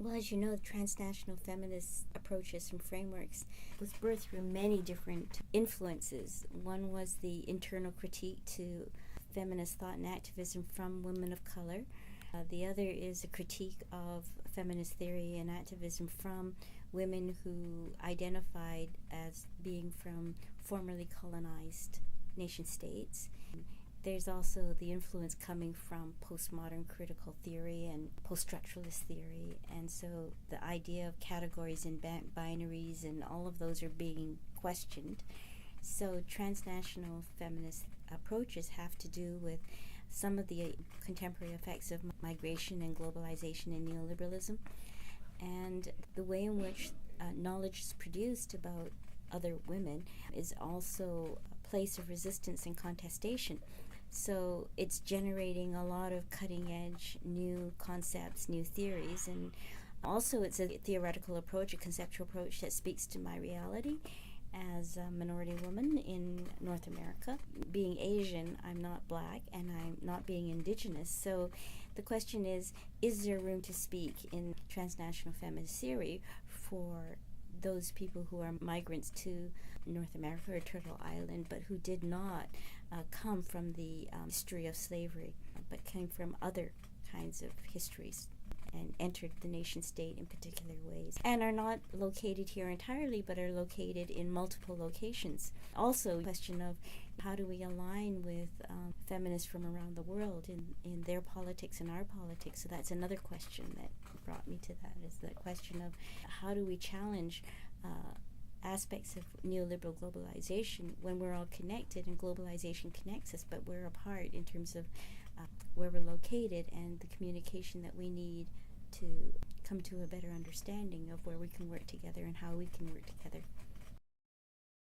Well, as you know, the transnational feminist approaches and frameworks was birthed through many different influences. One was the internal critique to feminist thought and activism from women of color. The other is a critique of feminist theory and activism from women who identified as being from formerly colonized nation states. There's also the influence coming from postmodern critical theory and post-structuralist theory, and so the idea of categories and binaries and all of those are being questioned. So transnational feminist approaches have to do with some of the contemporary effects of migration and globalization and neoliberalism, and the way in which knowledge is produced about other women is also a place of resistance and contestation. So it's generating a lot of cutting-edge new concepts, new theories, and also it's a theoretical approach, a conceptual approach that speaks to my reality as a minority woman in North America. Being Asian, I'm not black, and I'm not being indigenous. So the question is there room to speak in transnational feminist theory for those people who are migrants to North America or Turtle Island, but who did not come from the history of slavery, but came from other kinds of histories and entered the nation state in particular ways, and are not located here entirely, but are located in multiple locations. Also, the question of how do we align with feminists from around the world in their politics and our politics. So that's another question that brought me to that, is the question of how do we challenge aspects of neoliberal globalization when we're all connected and globalization connects us, but we're apart in terms of where we're located and the communication that we need to come to a better understanding of where we can work together and how we can work together.